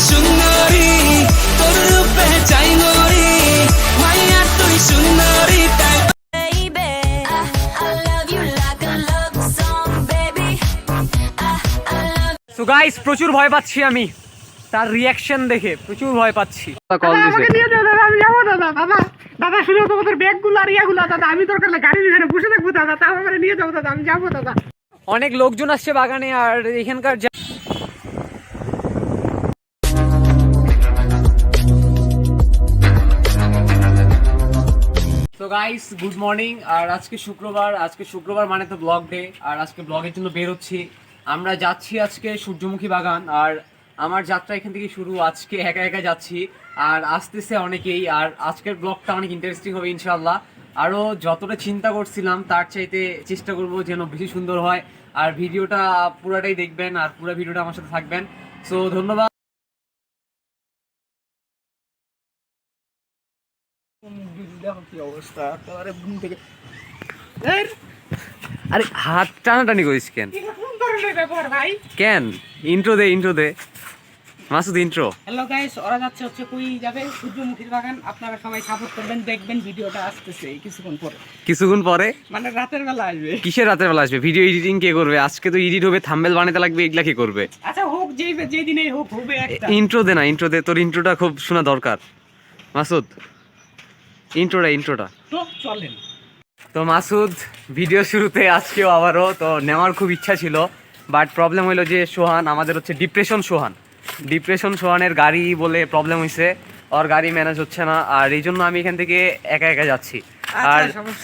সুন্দরী তোর রূপে চাই মরি মাইয়া তুই সুন্দরী তাই সো গাইস প্রচুর ভয় পাচ্ছি আমি তার রিয়াকশন দেখে প্রচুর ভয় পাচ্ছি আমাকে নিয়ে যাও দাদা, আমি যাবো দাদা। দাদা দাদা শুনে তোমাদের ব্যাগগুলো আর ইয়াগুলো দাদা, আমি দরকার হলে গাড়ির এখানে বসে থাকবো দাদা, তাও আমাকে নিয়ে যাবো দাদা, আমি যাবো দাদা। অনেক লোকজন আসছে বাগানে আর এখানকার তো গাইস গুড মর্নিং। আর আজকে শুক্রবার মানে তো ব্লগ ডে, আর আজকে ব্লগের জন্য বের হচ্ছি। আমরা যাচ্ছি আজকে সূর্যমুখী বাগান, আর আমার যাত্রা এখান থেকে শুরু। আজকে একা একা যাচ্ছি আর আসতেছে অনেকেই, আর আজকের ব্লগটা অনেক ইন্টারেস্টিং হবে ইনশাল্লাহ। আরও যতটা চিন্তা করছিলাম তার চাইতে চেষ্টা করব যেন বেশি সুন্দর হয়। আর ভিডিওটা পুরাটাই দেখবেন আর পুরো ভিডিওটা আমার সাথে থাকবেন। সো ধন্যবাদ। দেখো কি অবস্থা, একেবারে ঘুম থেকে আরে হাত টানাটানি করিস কেন? কোন ধরনের ব্যাপার ভাই? কেন ইন্ট্রো দে মাসুদ ইন্ট্রো। হ্যালো গাইস, ওরা যাচ্ছে হচ্ছে কই যাবে? সূর্যমুখীর বাগান। আপনারা সবাই সাপোর্ট করবেন, দেখবেন ভিডিওটা আসতেছে কিছুক্ষণ পরে, মানে রাতের বেলা আসবে। কিসের রাতের বেলা আসবে? ভিডিও এডিটিং কে করবে? আজকে তো এডিট হবে, থাম্বনেল বানাতে লাগবে, এগুলা কে করবে? আচ্ছা হোক, যেই দিনেই হোক হবে একটা। ইন্ট্রো দে না, তোর ইন্ট্রোটা খুব শোনা দরকার মাসুদ। ইন্ট্রোটা তো চলেন। তো মাসুদ ভিডিও শুরুতে আজকেও আবারও তো নেওয়ার খুব ইচ্ছা ছিল, বাট প্রবলেম হইলো যে সোহান আমাদের হচ্ছে ডিপ্রেশন সোহানের গাড়ি বলে প্রবলেম হয়েছে, ওর গাড়ি ম্যানেজ হচ্ছে না, আর এই জন্য আমি এখান থেকে একা যাচ্ছি।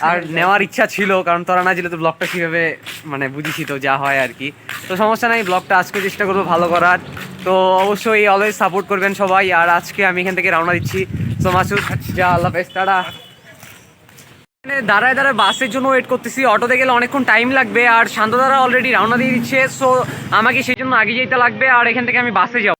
আর নেওয়ার ইচ্ছা ছিল, কারণ তোরা না দিলে তো ব্লগটা কীভাবে মানে বুঝিছি তো যা হয় আর কি। তো সমস্যা নাই, ব্লগটা আজকে চেষ্টা করবো ভালো করার। তো অবশ্যই অলওয়েজ সাপোর্ট করবেন সবাই। আর আজকে আমি এখান থেকে রওনা দিচ্ছি। তো মাসুদ যা, আল্লাহ হাফেজ, টাটা। দাঁড়ায় বাসের জন্য ওয়েট করতেছি, অটোতে গেলে অনেকক্ষণ টাইম লাগবে, আর শান্তদারা অলরেডি রওনা দিয়ে দিচ্ছে। সো আমাকে সেই জন্য আগে যেতে লাগবে, আর এখান থেকে আমি বাসে যাব।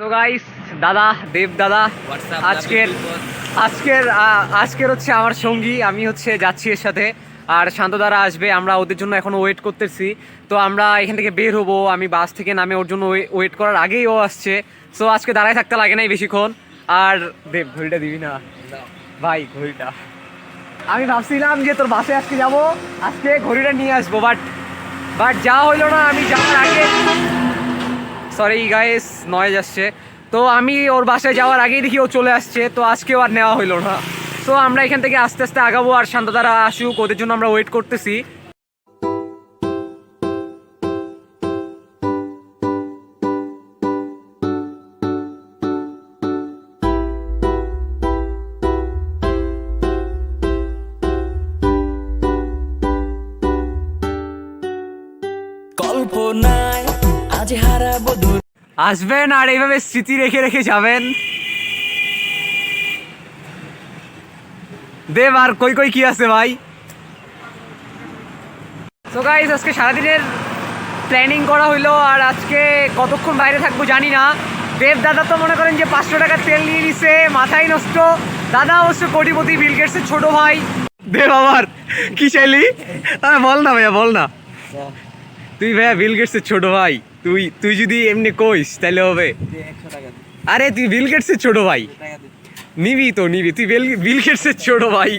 তো গাইস, দেব দাদা আজকের হচ্ছে আমার সঙ্গী, আমি হচ্ছে যাচ্ছি এর সাথে, আর শান্ত দ্বারা আসবে। আমরা ওদের জন্য এখনো ওয়েট করতেছি। তো আমরা এখান থেকে বের হবো, আমি বাস থেকে নামে ওর জন্য ওয়েট করার আগেই ও আসছে। সো আজকে দাঁড়ায় থাকতে লাগে নাই বেশিক্ষণ। আর দেব ঘড়িটা দিবি না ভাই? ঘড়িটা আমি ভাবছিলাম যে তোর বাসে আজকে যাবো, আজকে ঘড়িটা নিয়ে আসবো, বাট যা হইলো না। আমি যাওয়ার আগে সরি গাইস, নয়েজ আসছে। তো আমি ওর বাসায় যাওয়ার আগেই দেখি ও চলে আসছে, তো আজকেও আর নেওয়া হইলো না। তো আমরা এখান থেকে আস্তে আস্তে আগাবো, আর শান্তদারা আসুক, ওদের জন্য আমরা ওয়েট করতেছি। কল্পনায় আজ হারাবো আসবেন আর এইভাবে স্মৃতি রেখে রেখে যাবেন। দেব আর কই কি আছে ভাই? সো গাইস, আজকে সারাদিনের প্ল্যানিং করা হইলো, আর আজকে কতক্ষণ বাইরে থাকবো জানি না। দেব দাদা তো মনে করেন যে 500 টাকার তেল নিয়ে নিছে, মাথায় নষ্ট। দাদা অবশ্য কোটিপতি, বিল গেটসের ছোট ভাই। দেব আবার কি চাইলি? বল না ভাইয়া, বল না। তুই ভাইয়া বিল গেটসের ছোট ভাই, তুই যদি এমনি কইস তাহলে হবে। আরে তুই বিল গেটসের ছোট ভাই, নিবি, তুই বিল গেটসের ছোট ভাই।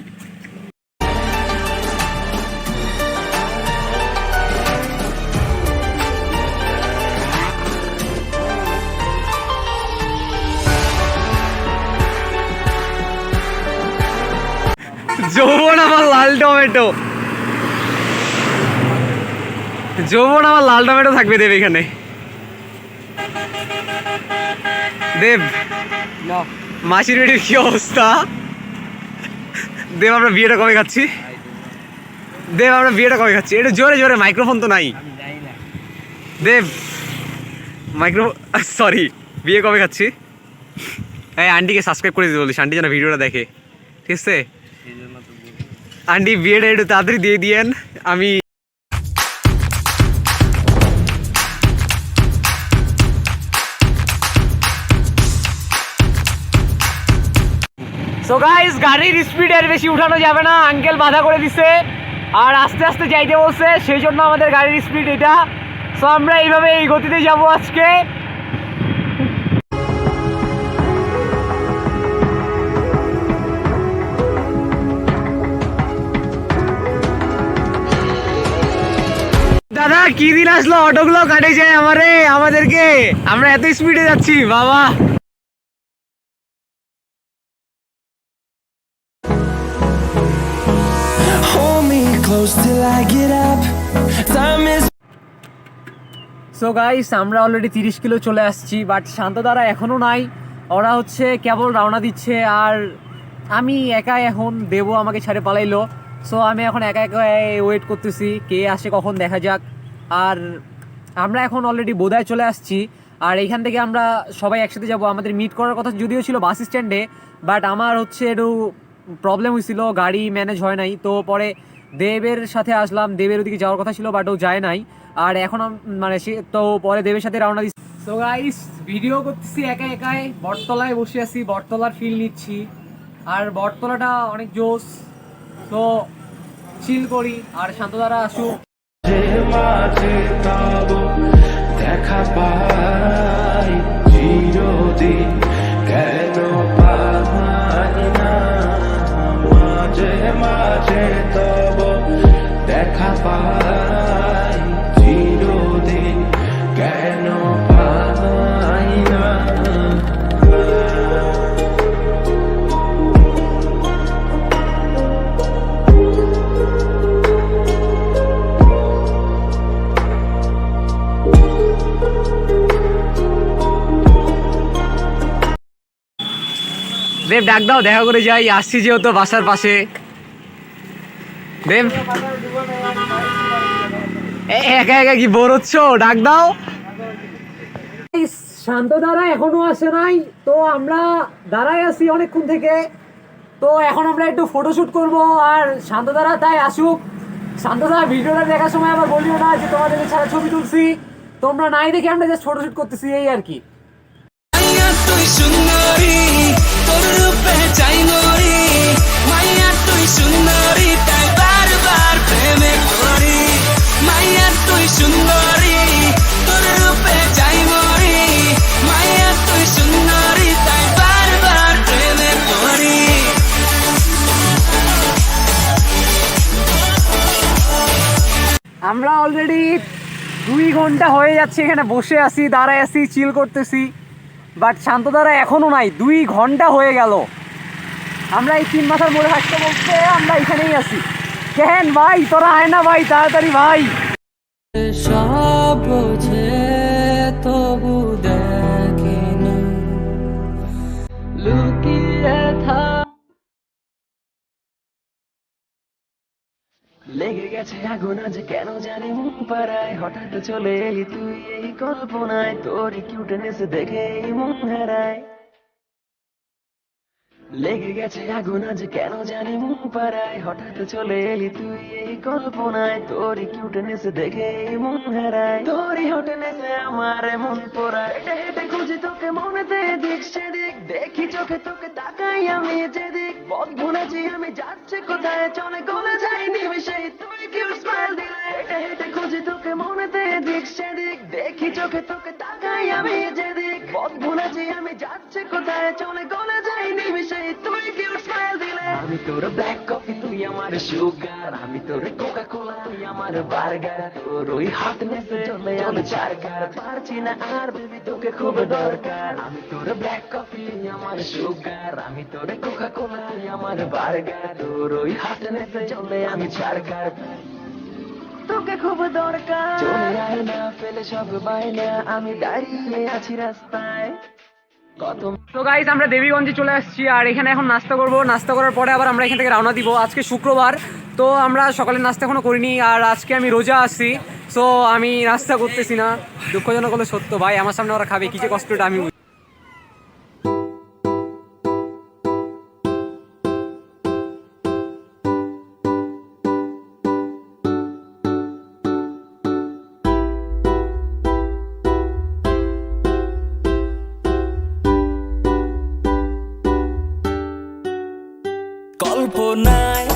যৌবন আমার লাল টমেটো, থাকবে দেব এখানে। দেব, মাসির বেটির কি অবস্থা? দেব আমরা বিয়েটা কবে খাচ্ছি? দেব আমরা বিয়েটা কবে খাচ্ছি? একটু জোরে জোরে, মাইক্রোফোন তো নাই। দেব সরি, বিয়ে কবে খাচ্ছি? এই আন্টিকে সাবস্ক্রাইব করে দিতে বলিস, আন্টি যেন ভিডিওটা দেখে, ঠিক আছে? আন্টি বিয়েটা একটু তাড়াতাড়ি দিয়ে দিয়েন। আমি সো গাইস, গাড়ির স্পিড এর বেশি উঠানো যাবে না, আঙ্কেল বাধা করে দিছে আর আস্তে আস্তে যাইতে বলছে, সেই জন্য আমাদের গাড়ির স্পিড এটা। সো আমরা এইভাবে এই গতিতে যাব আজকে। দাদা কি দিন আসলো, অটোগুলো কাটে যায় আমাদেরকে, আমরা এত স্পিডে যাচ্ছি বাবা। Hold me close till I get up. Time is so guys, আমরা অলরেডি 30 কিলো চলে আসছি, বাট শান্ত দ্বারা এখনও নাই। ওরা হচ্ছে কেবল রওনা দিচ্ছে আর আমি একা এখন, দেবো আমাকে ছেড়ে পালাইলো। সো আমি এখন একা একা ওয়েট করতেছি, কে আসে কখন দেখা যাক। আর আমরা এখন অলরেডি বোদায় চলে আসছি আর এইখান থেকে আমরা সবাই একসাথে যাব। আমাদের মিট করার কথা যদিও ছিল বাস স্ট্যান্ডে, বাট আমার হচ্ছে একটু প্রবলেম হয়েছিল, গাড়ি ম্যানেজ হয় নাই। তো পরে দেবের সাথে আসলাম, দেবের ওদিকে যাওয়ার কথা ছিল বাট ও যায় নাই। আর এখন মানে সে তো পরে দেবের সাথে রওনা দিচ্ছি। সো গাইস, ভিডিও করতেছি একা একাই, বটতলায় বসে আছি, বটতলার ফিল নিচ্ছি। আর বটতলাটা অনেক জোস, তো চিল করি আর শান্ত দ্বারা আসুক। মাঝে তব দেখা পাই চিরদিন, কেন পাই না মাঝে মাঝে তব দেখা পাই চিরদিন, কেন পাই না। দেব ডাক দাও, দেখা করে যাই, আসছি যেহেতু বাসার পাশে। দেব একা একা কি বোর হচ্ছ, ডাক দাও। শান্ত দ্বারা এখনো আসে নাই, তো আমরা দাঁড়াই আছি অনেকক্ষণ থেকে। তো এখন আমরা একটু ফটোশুট করব আর শান্ত দ্বারা তাই আসুক। শান্ত দ্বারা ভিডিওটা দেখার সময় আবার বলিও না যে তোমাদের ছাড়া ছবি তুলছি, তোমরা নাই দেখে আমরা জাস্ট ফটোশুট করতেছি, এই আর কি। মাইয়া তুই সুন্দরী, তোর রূপে চাই মরি, মাইয়া তুই সুন্দরী, তাই বারবার প্রেমে পড়ি। মাইয়া তুই সুন্দরী, তোর রূপে চাই মরি, মাইয়া তুই সুন্দরী, তাই বারবার প্রেমে পড়ি। আমরা অলরেডি 2 ঘন্টা হয়ে যাচ্ছে এখানে বসে আছি, দাঁড়ায় আছি, চিল করতেছি, বাট শান্ত দ্বারা এখনো নাই। 2 ঘন্টা হয়ে গেল, আমরা এই 3 মাথার মোড়ে থাকতে বলতে আমরা এখানেই আছি। কেন ভাই তোরা আয় না ভাই, তাড়াতাড়ি ভাই। সব বোঝে তবু দেখে না, লুকিয়ে থাক। লেগে গেছে আগুন আজ কেন জানি মুখ পাড়ায়, হঠাৎ চলে এলি তুই এই কল্পনায়, তোর কিউটনেস দেখে মন হারায়। লেগে গেছে আগুন আজ কেন জানি মুখ পাড়ায়, হঠাৎ চলে এলি তুই এই কল্পনায়, তোর কিউটনেস দেখে মন হারায়। তোরই হটনেসে আমার মন পড়ায়, হেঁটে হেঁটে খুঁজি তোকে মনেতে দিক সেদিক, দেখি চোখে তোকে তাকাই আমি যেদিক, পথ ভুলেছি আমি যাচ্ছে কোথায়, চলে গলে যাই নিমিশে তুই কিউ স্মাইল দিলে। হেঁটে হেঁটে খুঁজি তোকে মনেতে দিক সেদিক, দেখি চোখে তোকে তাকাই আমি যেদিক, পথ ভুলেছি আমি যাচ্ছে কোথায়, চলে গলে যাই নিমিশে তুই কিউ স্মাইল দিলে। আমি তোর ব্ল্যাক কফি তুই আমার সুগার, আমি তোর কোকা কোলা তুই আমার বার্গার, তোর ওই হটনেসে চলে আমি চারগার, পারছি না আর বেবি তোকে খুব দরকার। আমি তোর ব্ল্যাক কফি তুই আমার সুগার, আমি তোর কোকা কোলা তুই আমার বার্গার, তোর ওই হটনেসে চলে আমি চারগার, তোকে খুব দরকার। চলে আয় না ফেলে সব বাইনা, আমি দাঁড়িয়ে আছি রাস্তায়, কত তো গাইস আমরা দেবীগঞ্জে চলে আসছি আর এখানে এখন নাস্তা করব, নাস্তা করার পরে আবার আমরা এখান থেকে রওনা দিব। আজকে শুক্রবার, তো আমরা সকালে নাস্তা এখনো করিনি আর আজকে আমি রোজা আছি, সো আমি নাস্তা করতেছি না। দুঃখজনক হলে সত্য ভাই, আমার সামনে ওরা খাবে, কি যে কষ্টটা আমি বুঝি। কল্পনায়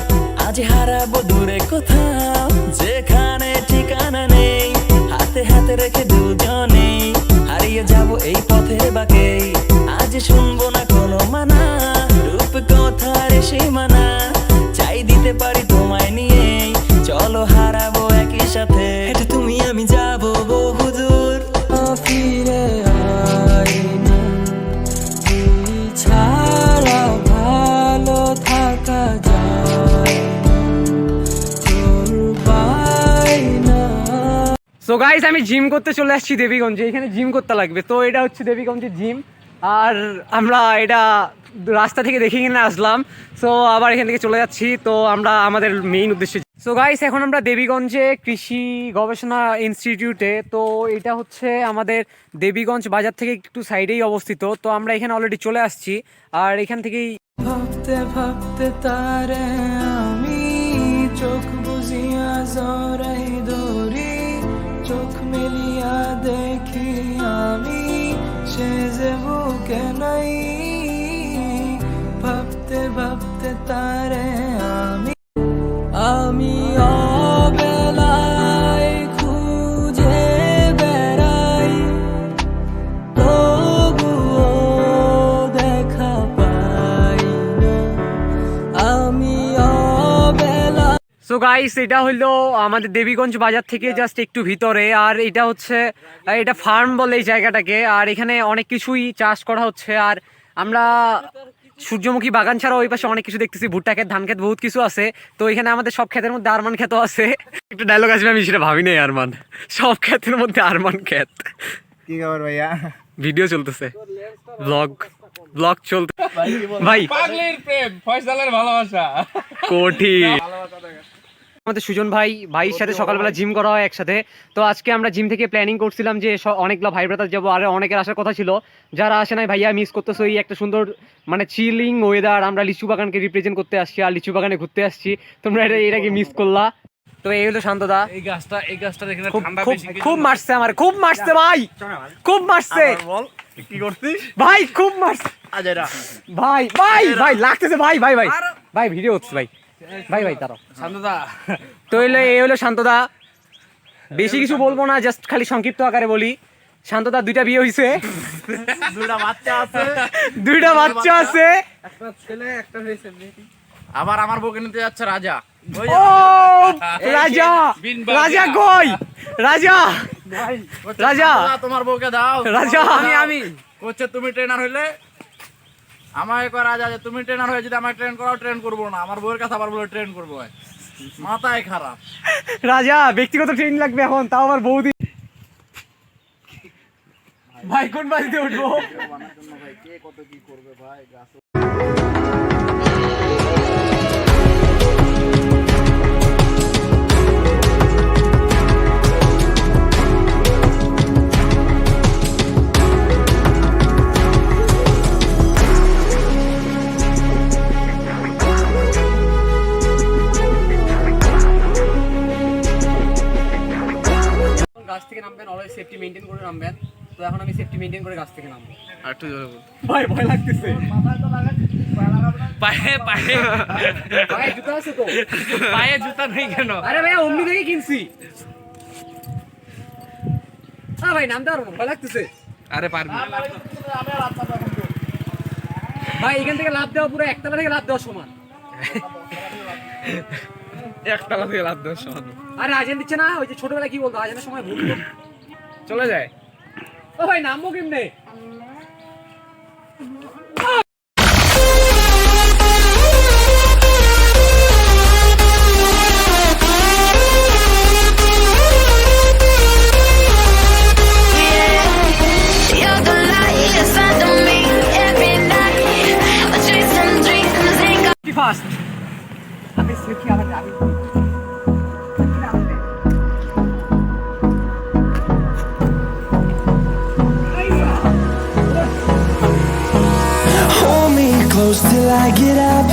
আজ হারাবো দূরে কোথাও, যেখানে ঠিকানা নেই, হাতে হাতে রেখে দুজনে হারিয়ে যাব এই পথের বাঁকে। আজ শুনবো না কোনো মানা, রূপ কথার সীমানা, চাই দিতে পারি তোমায় নিয়ে, চলো হারাবো একই সাথে। এটা তুমি আমি যাবো বহুদূর, ফিরে আয় না, তুই ছাড়া ভালো থাকা যায় তোর বাইনা। সো গাইস আমি জিম করতে চলে আসছি দেবীগঞ্জে, এখানে জিম করতে লাগবে। তো এটা হচ্ছে দেবীগঞ্জের জিম আর আমরা এটা রাস্তা থেকে দেখে কিনে আসলাম, সো আবার এখান থেকে চলে যাচ্ছি। তো আমরা আমাদের মেইন উদ্দেশ্যে। সো গাইস এখন আমরা দেবীগঞ্জে কৃষি গবেষণা ইনস্টিটিউটে, তো এটা হচ্ছে আমাদের দেবীগঞ্জ বাজার থেকে একটু সাইডেই অবস্থিত। তো আমরা এখানে অলরেডি চলে আসছি আর এখান থেকেই ভাবতে ভাবতে তারে আমি চোখ বুঝিয়া জরাই ধরি, চোখ মেলিয়া দেখি আমি সে যে বুকে নাই। ভাবতে ভাবতে তারে আমি অবেলায় খুঁজে বেড়াই, তবুও দেখা পাই না আমি অবেলা। সো গাইস এটা হলো আমাদের দেবীগঞ্জ বাজার থেকে জাস্ট একটু ভিতরে, আর এটা হচ্ছে এটা ফার্ম বলে এই জায়গাটাকে। আর এখানে অনেক কিছুই চাষ করা হচ্ছে, আর আমরা সূর্যমুখী বাগান ছাড়াও ওই পাশে অনেক কিছু দেখতেছি, ভুট্টা ক্ষেত, ধান ক্ষেত, বহুত কিছু আছে। তো এখানে আমাদের সব ক্ষেতের মধ্যে আরমান ক্ষেতও আছে। একটা ডায়লগ আসবে, আমি সেটা ভাবি নাই, আরমান সব ক্ষেতের মধ্যে আরমান ক্ষেত। কি খবর ভাইয়া? ভিডিও চলতেছে, ব্লগ চলতে ভাই, পাগলের প্রেম, ফয়সালের ভালোবাসা, কঠিন। আমাদের সুজন ভাইয়ের সাথে সকালবেলা জিম করা হয় একসাথে। তো আজকে আমরা জিম থেকে প্ল্যানিং করছিলাম যে অনেকগুলো ভাই ব্রাদার যাবো, আর অনেকের আসার কথা ছিল, যারা আসে নাই ভাইয়া মিস করতেছে। ওই একটা সুন্দর মানে চিলিং ওয়েদার, আমরা লিচু বাগানকে রিপ্রেজেন্ট করতে আসছি আর লিচু বাগানে ঘুরতে আসছি। তোমরা এটাকে মিস করলা। তো এই হলো শান্তদা। এই গাছটা এখানে ঠান্ডা খুব বেশি, খুব মারছে আমার, খুব মারছে ভাই, খুব মারছে বল কি করছিস ভাই, খুব মারছে আজেরা ভাই ভাই ভাই, লাগতেছে ভাই ভাই ভাই ভাই, ভিডিও হচ্ছে ভাই ভাই ভাই তারা শান্তদা। তো এই হলো শান্তদা। বেশি কিছু বলবো না, জাস্ট খালি সংক্ষিপ্ত আকারে বলি, শান্তদা 2টা বিয়ে হয়েছে, 2টা বাচ্চা আছে, 2টা বাচ্চা আছে, একটা ছেলে একটা হয়েছে। আবার আমার বউকে নিতে যাচ্ছে রাজা। ও রাজা, রাজা কই রাজা, রাজা তোমার বউকে দাও। রাজা আমি হচ্ছে তুমি ট্রেনার হইলে আমায় কয় রাজা যে তুমি ট্রেনার হয়ে যদি আমায় ট্রেন করাও, ট্রেন করবো না। আমার বউয়ের কাছে আবার বলে ট্রেন করবো, মাথায় খারাপ। রাজা ব্যক্তিগত ট্রেনিং লাগবে এখন, তাও আমার বৌদি। ভাই কোন বাড়িতে উঠবো? কে কত কি করবে ভাই। গাছ থেকে নামবেন, অলওয়েজ সেফটি মেইনটেইন করে নামবেন। তো এখন আমি সেফটি মেইনটেইন করে গাছ থেকে নামবো। আর একটু জোরে বল ভাই ভয় লাগতেছে, পায়ে পায়ে ভাই জুতা আছে তো? পায়ে জুতা নেই কেন? আরে ভাই অমনি থেকে কিনছি। ভাই নামতে পারবো না, ভয় লাগতেছে। আরে পারবি ভাই এখান থেকে লাভ দেওয়া পুরো একতলা থেকে লাভ দেওয়া সমান। একতলা থেকে লাভ দেওয়ার সমান। আরে আজান দিচ্ছে না, ওই যে ছোটবেলা কি বলতো, আজানের সময় ভুল চলে যায়। ও ভাই নামবো কেমনে? You're the light inside of me. Fast আমি সেফি আবার যাবি Hold me close till I get up.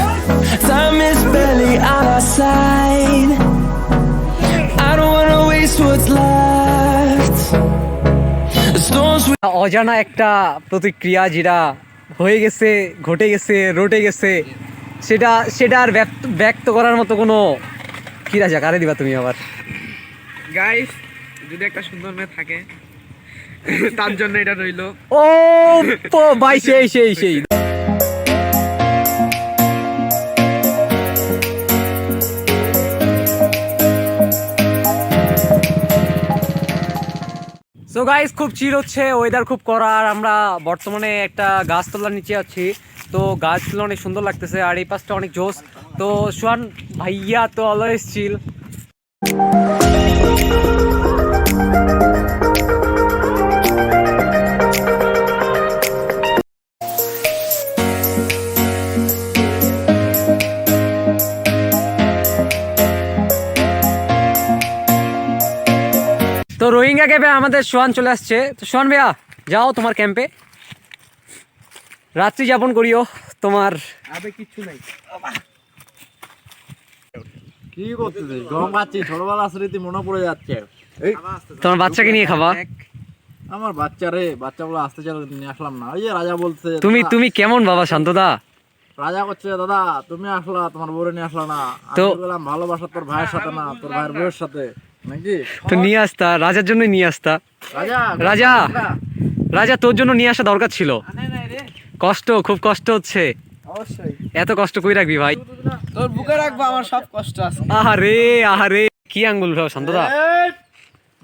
Time is barely on our side. I don't wanna waste what's left. The storms we অজানা একটা প্রতিক্রিয়া যেটা হয়ে গেছে, ঘটে গেছে, রটে গেছে, সেটা আর ব্যক্ত করার মতো কোনো কিরা যা কারে দিবা তুমি আবার। গাইস যদি একটা সুন্দর মেয়ে থাকে তার জন্য এটা রইলো। ও তো ভাই সেই সো গাইস খুব চিল হচ্ছে, ওয়েদার খুব কড়া, আর আমরা বর্তমানে একটা গাছতলার নিচে আছি। তো গাছগুলো অনেক সুন্দর লাগতেছে আর এই পাশটা অনেক জোস। তো সোহান ভাইয়া তো অলওয়েজ চিল। তো রোহিঙ্গা ক্যাম্পে আমাদের সোহান চলে আসছে। তো সোহান ভাইয়া যাও তোমার ক্যাম্পে, রাত্রি যাপন করিও। তোমার আবে কিচ্ছু নাই। কি করতেছিস? গম খাচ্ছি, ছোটবেলা স্মৃতি মনে পড়ে যাচ্ছে। এই তোমার বাচ্চাকে নিয়ে খাবা। আমার বাচ্চাগুলো আসতে চলে নিয়ে আসলাম না। ওই যে রাজা বলছে তুমি কেমন বাবা শান্তদা? রাজা করছে দাদা তুমি আসলা, তোমার বউরে নিয়ে আসলা না। তো আমি বললাম ভালোবাসা তোর ভাইয়ের সাথে না, তোর ভাইয়ের বউয়ের সাথে নাকি। তো নিয়ে আসতা, রাজার জন্য নিয়ে আসতা। রাজা রাজা তোর জন্য নিয়ে আসা দরকার ছিল। খুব কষ্ট হচ্ছে। অবশ্যই এত কষ্ট কই রাখবি ভাই? তোর বুকে রাখবো, আমার সব কষ্ট আছে। আহারে কি আঙ্গুল ভাই শান্তদা।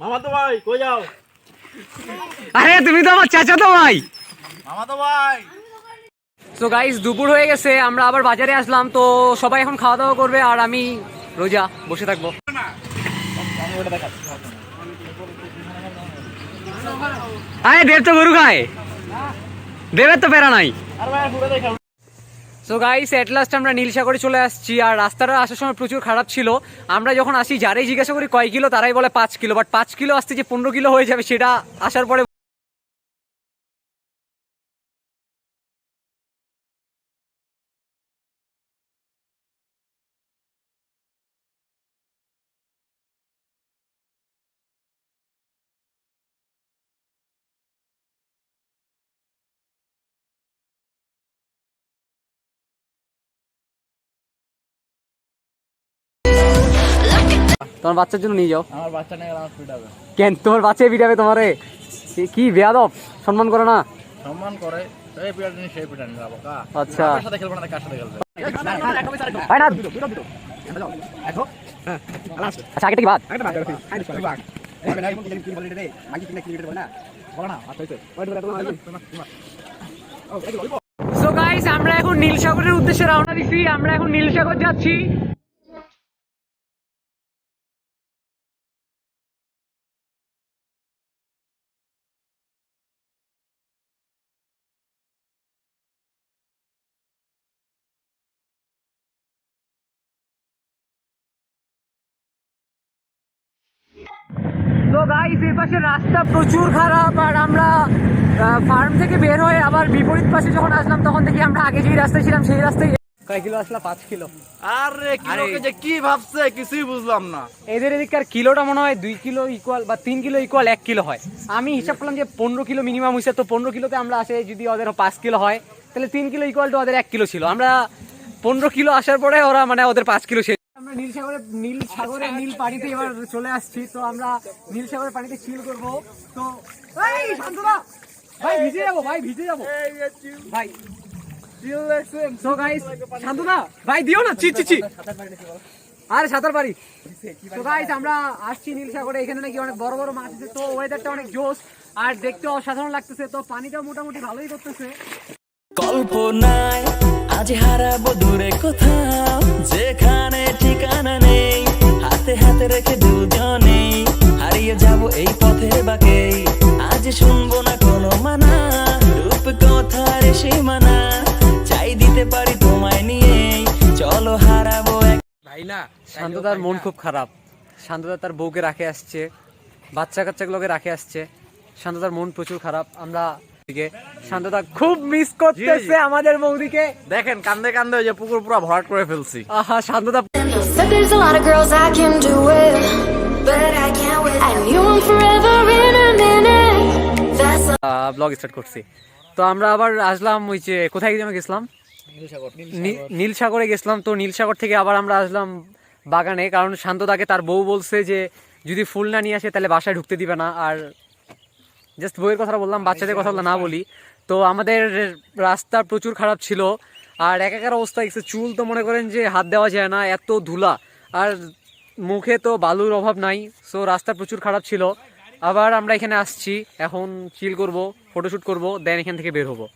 মামা তো ভাই কই যাও? আরে তুমি তো আমার চাচাতো ভাই। মামা তো ভাই। তো গাইস দুপুর হয়ে গেছে, আমরা আবার বাজারে আসলাম। তো সবাই এখন খাওয়া দাওয়া করবে আর আমি রোজা বসে থাকবো। আরে দেব তো গরু খায়, দেবের তো পেরা নাই। সো গাইস এট লাস্ট আমরা নীলসাগরে চলে আসছি। আর রাস্তাটা আসার সময় প্রচুর খারাপ ছিল। আমরা যখন আসি যারাই জিজ্ঞাসা করি কয় কিলো, তারাই বলে 5 কিলো। বাট 5 কিলো আসতে যে 15 কিলো হয়ে যাবে সেটা আসার পরে তোমার বাচ্চার জন্য নিয়ে যাও। আমার বাচ্চা নিয়ে গেলে আমার পিট হবে। কেন তোমার বাচ্চা পিটাবে তোমারে? কি বেয়াদব, সম্মান করে না। সম্মান করে সেই পিটার নিয়ে সেই পিটার নিয়ে যাবো কা। আচ্ছা কার সাথে খেলবো না, কার সাথে খেলবে? ভাই না আচ্ছা আগে থেকে বাদ। সো গাইস আমরা এখন নীলসাগরের উদ্দেশ্যে রওনা দিছি। আমরা এখন নীলসাগর যাচ্ছি। তো গাইস এই পাশে রাস্তা প্রচুর খারাপ। আর আমরা ফার্ম থেকে বের হয়ে আবার বিপরীত পাশে যখন আসলাম তখন দেখি আমরা আগে যেই রাস্তায় ছিলাম সেই রাস্তায়। কয় কিলো আসলা? 5 কিলো। আরে কিলোকে যে কি ভাবছে কিছুই বুঝলাম না। এদের এদিককার কিলোটা মনে হয় 2 কিলো ইকুয়াল বা 3 কিলো ইকুয়াল 1 কিলো হয়। আমি হিসাব করলাম যে 15 কিলো মিনিমাম হয়েছে। তো 15 কিলোতে আমরা আসে যদি ওদের 5 কিলো হয় তাহলে 3 কিলো ইকুয়াল টু ওদের 1 কিলো ছিল। আমরা 15 কিলো আসার পরে ওরা মানে ওদের 5 কিলো শেষ। আমরা নীলসাগরে নীল পানিতে এবার চলে আসছি। তো আমরা নীলসাগরের পানিতে চিল করবো। তো এই শান্তরা ভাই ভিজে যাবো ভাই। So guys, শান্তদা ভাই দিও না চি আরে সাঁতার পারি। তো গাইস আমরা আসছি নীলসাগরে, এখানে নাকি অনেক বড় বড় মাছ আছে। তো ওয়েদারটা অনেক জোস আর দেখতে অসাধারণ লাগতেছে। তো পানিটাও মোটামুটি ভালোই করতেছে। কল্পনায় আজ হারাবো দূরে কোথাও, যেখানে ঠিকানা নেই, হাতে হাতে রেখে দুজনে হারিয়ে যাব এই পথের বাঁকে। আজ শুনবো না কোনো মানা, রূপ কথার সীমানা, চাই দিতে পারি তোমায় নিয়ে। চল না শান্তদার মন খুব খারাপ। শান্তদা তার বউকে রাখে আসছে, বাচ্চা কাচ্চাগুলোকে রাখে আসছে। শান্তদার মন প্রচুর খারাপ। আমরা শান্তদা খুব মিস করতেছে আমাদের বৌদিকে। দেখেন কান্দে কান্দে ওই যে পুকুর পুরো ভরাট করে ফেলছি। আহা শান্তদা Said there's a lot of girls I can do it, but I can't wait. I knew I'm forever in a minute. That's blog start করছি। তো আমরা আবার আসলাম ওই যে কোথায় গেছিলাম, নীলসাগরে গেছিলাম। তো নীলসাগর থেকে আবার আমরা আসলাম বাগানে, কারণ শান্তদাকে তার বউ বলছে যে যদি ফুল না নিয়ে আসে তাহলে বাসায় ঢুকতে দিবে না। আর জাস্ট বউয়ের কথা বললাম, বাচ্চাদের কথা না বলি। তো আমাদের রাস্তা প্রচুর খারাপ ছিল, আর একাকার অবস্থা একটু চুল তো মনে করেন যে হাত দেওয়া যায় না, এত ধুলা, আর মুখে তো বালুর অভাব নাই। সো রাস্তা প্রচুর খারাপ ছিল। আবার আমরা এখানে আসছি, এখন চিল করব, ফটোশ্যুট করব, দেন এখান থেকে বের হবো।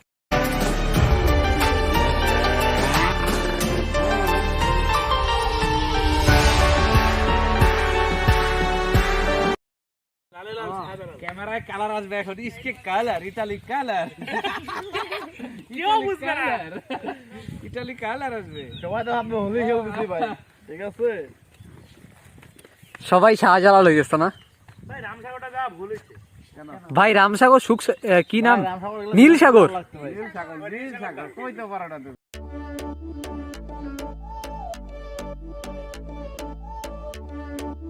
ক্যামেরায় কালার আসবে এখন, ইসকে colour, Italy colour, Italy colour আসবে। সবাই তো আপনি হোলি খেলতেছি ভাই, ঠিক আছে? সবাই শাহজালাল হয়ে গেছে না ভাই? রামসাগর সুখ কি নাম, নীলসাগর। কইতে পারো না তুমি।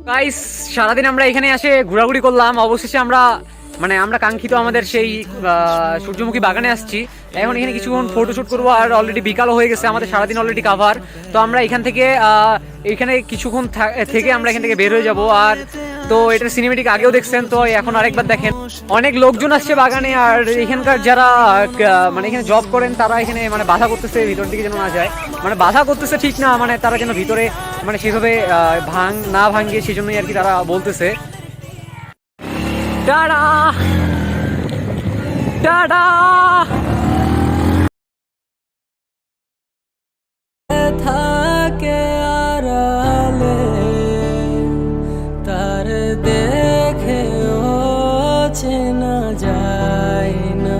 গাইস সারাদিন আমরা এখানে এসে ঘোরাঘুরি করলাম। অবশেষে আমরা আমরা কাঙ্ক্ষিত আমাদের সেই সূর্যমুখী বাগানে আসছি। এখন এখানে কিছুক্ষণ ফটোশুট করবো, আর অলরেডি বিকালও হয়ে গেছে, আমাদের সারাদিন অলরেডি কাভার। তো আমরা এখান থেকে এখানে কিছুক্ষণ থেকে আমরা এখান থেকে বের হয়ে যাব। আর তো এটার সিনেমেটিক আগেও দেখছেন, তো এখন আরেকবার দেখেন। অনেক লোকজন আসছে বাগানে, আর এখানকার যারা এখানে জব করেন তারা এখানে বাধা করতেছে ভিতর দিকে যেন না যায়। বাধা করতেছে ঠিক না, তারা যেন ভিতরে সেভাবে না ভাঙিয়ে, সেই জন্যই আর কি তারা বলতেছে। Tata tata. থাকে আড়ালে তার দেখেও চেনা যায় না,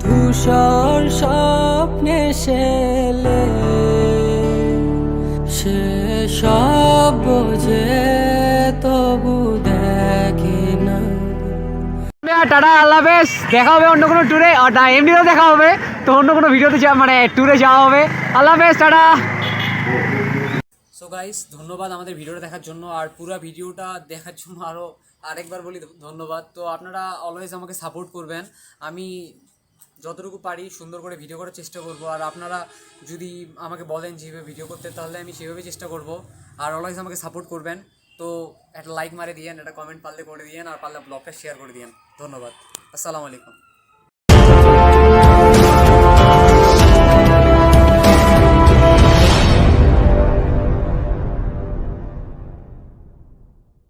ধূসর স্বপ্নে শেলে সে সব বোঝে তবু দেখে না। টাটা, আল্লাহ হাফেজ। দেখা হবে অন্য কোনো ট্যুরে, এমনিও দেখা হবে, তো অন্য কোনো ভিডিওতে ট্যুরে যাওয়া হবে। আল্লাহ হাফেজ, টাটা। সো গাইস, ধন্যবাদ আমাদের ভিডিওটা দেখার জন্য, আর পুরো ভিডিওটা দেখার জন্য আরেকবার বলি ধন্যবাদ। তো আপনারা অলওয়েজ আমাকে সাপোর্ট করবেন। আমি যতটুকু পারি সুন্দর করে ভিডিও করার চেষ্টা করব, আর আপনারা যদি আমাকে বলেন যেভাবে ভিডিও করতে, তাহলে আমি সেভাবে চেষ্টা করব। আর অলওয়েজ আমাকে সাপোর্ট করবেন। তো একটা লাইক মারে দিয়েন, একটা কমেন্ট পারলে করে দিয়েন, আর পারলে ব্লগটা শেয়ার করে দিয়েন। ধন্যবাদ, আসসালামু আলাইকুম।